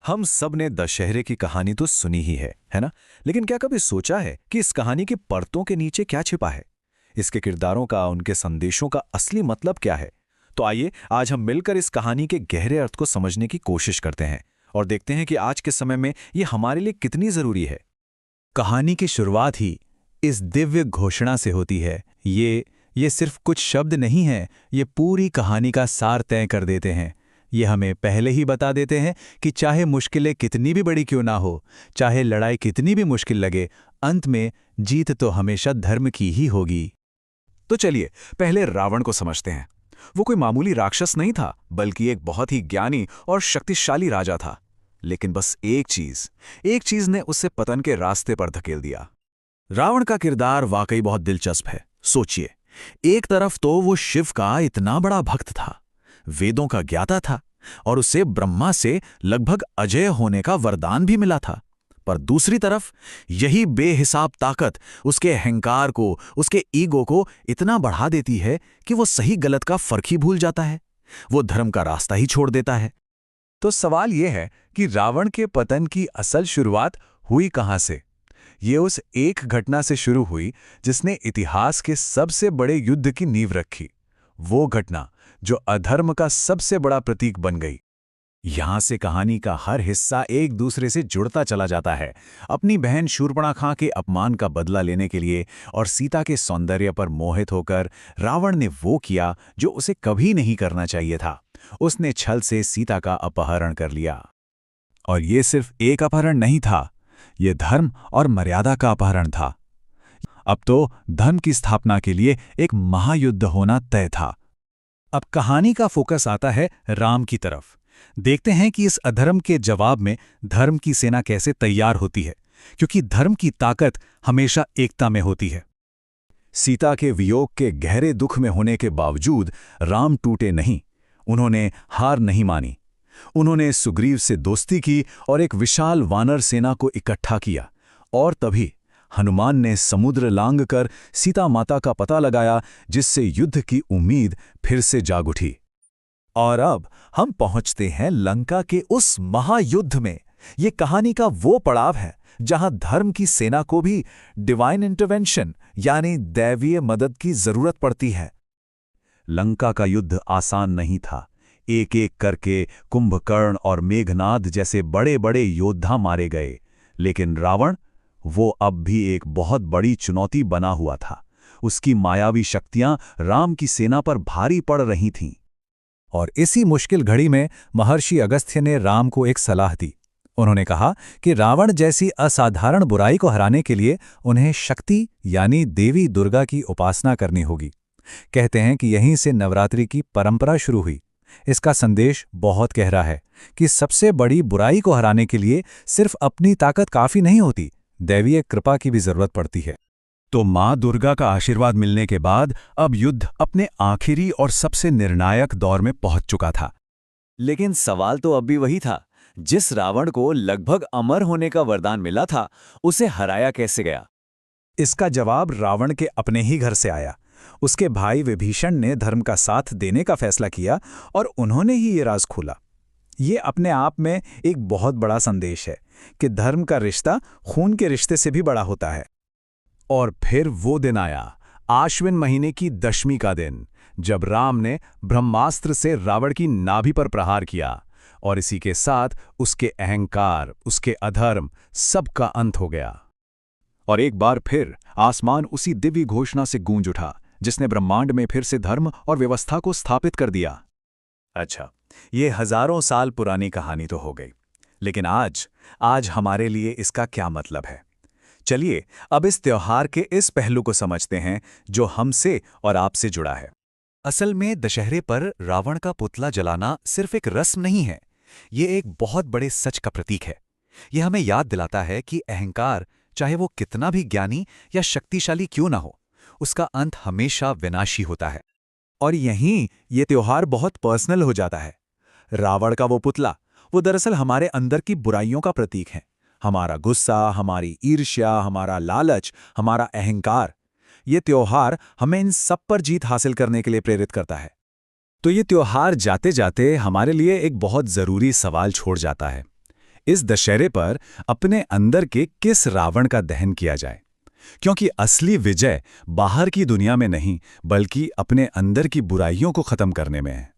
हम सब ने दशहरे की कहानी तो सुनी ही है ना? लेकिन क्या कभी सोचा है कि इस कहानी की परतों के नीचे क्या छिपा है? इसके किरदारों का, उनके संदेशों का असली मतलब क्या है? तो आइए आज हम मिलकर इस कहानी के गहरे अर्थ को समझने की कोशिश करते हैं और देखते हैं कि आज के समय में ये हमारे लिए कितनी जरूरी है। कहानी की शुरुआत ही इस दिव्य घोषणा से होती है। ये सिर्फ कुछ शब्द नहीं हैं, ये पूरी कहानी का सार तय कर देते हैं। ये हमें पहले ही बता देते हैं कि चाहे मुश्किलें कितनी भी बड़ी क्यों ना हो, चाहे लड़ाई कितनी भी मुश्किल लगे, अंत में जीत तो हमेशा धर्म की ही होगी। तो चलिए पहले रावण को समझते हैं। वो कोई मामूली राक्षस नहीं था, बल्कि एक बहुत ही ज्ञानी और शक्तिशाली राजा था। लेकिन बस एक चीज ने उसे पतन के रास्ते पर धकेल दिया। रावण का किरदार वाकई बहुत दिलचस्प है। सोचिए, एक तरफ तो वो शिव का इतना बड़ा भक्त था, वेदों का ज्ञाता था और उसे ब्रह्मा से लगभग अजय होने का वरदान भी मिला था। पर दूसरी तरफ यही बेहिसाब ताकत उसके अहंकार को, उसके ईगो को इतना बढ़ा देती है कि वो सही गलत का फर्क ही भूल जाता है। वो धर्म का रास्ता ही छोड़ देता है। तो सवाल यह है कि रावण के पतन की असल शुरुआत हुई कहां से? ये उस एक घटना से शुरू हुई जिसने इतिहास के सबसे बड़े युद्ध की नींव रखी। वो घटना जो अधर्म का सबसे बड़ा प्रतीक बन गई। यहां से कहानी का हर हिस्सा एक दूसरे से जुड़ता चला जाता है। अपनी बहन शूर्पणखा के अपमान का बदला लेने के लिए और सीता के सौंदर्य पर मोहित होकर रावण ने वो किया जो उसे कभी नहीं करना चाहिए था। उसने छल से सीता का अपहरण कर लिया। और ये सिर्फ एक अपहरण नहीं था, ये धर्म और मर्यादा का अपहरण था। अब तो धर्म की स्थापना के लिए एक महायुद्ध होना तय था। अब कहानी का फोकस आता है राम की तरफ। देखते हैं कि इस अधर्म के जवाब में धर्म की सेना कैसे तैयार होती है, क्योंकि धर्म की ताकत हमेशा एकता में होती है। सीता के वियोग के गहरे दुख में होने के बावजूद राम टूटे नहीं। उन्होंने हार नहीं मानी। उन्होंने सुग्रीव से दोस्ती की और एक विशाल वानर सेना को इकट्ठा किया। और तभी हनुमान ने समुद्र लांघ कर सीता माता का पता लगाया, जिससे युद्ध की उम्मीद फिर से जाग उठी। और अब हम पहुंचते हैं लंका के उस महायुद्ध में। ये कहानी का वो पड़ाव है जहां धर्म की सेना को भी डिवाइन इंटरवेंशन यानी दैवीय मदद की जरूरत पड़ती है। लंका का युद्ध आसान नहीं था। एक एक करके कुंभकर्ण और मेघनाद जैसे बड़े बड़े योद्धा मारे गए। लेकिन रावण, वो अब भी एक बहुत बड़ी चुनौती बना हुआ था। उसकी मायावी शक्तियां राम की सेना पर भारी पड़ रही थीं। और इसी मुश्किल घड़ी में महर्षि अगस्त्य ने राम को एक सलाह दी। उन्होंने कहा कि रावण जैसी असाधारण बुराई को हराने के लिए उन्हें शक्ति यानी देवी दुर्गा की उपासना करनी होगी। कहते हैं कि यहीं से नवरात्रि की परंपरा शुरू हुई। इसका संदेश बहुत गहरा है कि सबसे बड़ी बुराई को हराने के लिए सिर्फ अपनी ताकत काफी नहीं होती, दैवीय कृपा की भी जरूरत पड़ती है। तो मां दुर्गा का आशीर्वाद मिलने के बाद अब युद्ध अपने आखिरी और सबसे निर्णायक दौर में पहुंच चुका था। लेकिन सवाल तो अब भी वही था, जिस रावण को लगभग अमर होने का वरदान मिला था, उसे हराया कैसे गया? इसका जवाब रावण के अपने ही घर से आया। उसके भाई विभीषण ने धर्म का साथ देने का फैसला किया और उन्होंने ही ये राज खोला। ये अपने आप में एक बहुत बड़ा संदेश है कि धर्म का रिश्ता खून के रिश्ते से भी बड़ा होता है। और फिर वो दिन आया, आश्विन महीने की दशमी का दिन, जब राम ने ब्रह्मास्त्र से रावण की नाभि पर प्रहार किया। और इसी के साथ उसके अहंकार, उसके अधर्म, सबका अंत हो गया। और एक बार फिर आसमान उसी दिव्य घोषणा से गूंज उठा, जिसने ब्रह्मांड में फिर से धर्म और व्यवस्था को स्थापित कर दिया। अच्छा, ये हजारों साल पुरानी कहानी तो हो गई, लेकिन आज हमारे लिए इसका क्या मतलब है? चलिए अब इस त्योहार के इस पहलू को समझते हैं जो हमसे और आपसे जुड़ा है। असल में दशहरे पर रावण का पुतला जलाना सिर्फ एक रस्म नहीं है, ये एक बहुत बड़े सच का प्रतीक है। यह हमें याद दिलाता है कि अहंकार, चाहे वो कितना भी ज्ञानी या शक्तिशाली क्यों ना हो, उसका अंत हमेशा विनाशी होता है। और यहीं ये त्योहार बहुत पर्सनल हो जाता है। रावण का वो पुतला, वो दरअसल हमारे अंदर की बुराइयों का प्रतीक है। हमारा गुस्सा, हमारी ईर्ष्या, हमारा लालच, हमारा अहंकार। ये त्योहार हमें इन सब पर जीत हासिल करने के लिए प्रेरित करता है। तो ये त्योहार जाते जाते हमारे लिए एक बहुत जरूरी सवाल छोड़ जाता है। इस दशहरे पर अपने अंदर के किस रावण का दहन किया जाए, क्योंकि असली विजय बाहर की दुनिया में नहीं बल्कि अपने अंदर की बुराइयों को खत्म करने में है।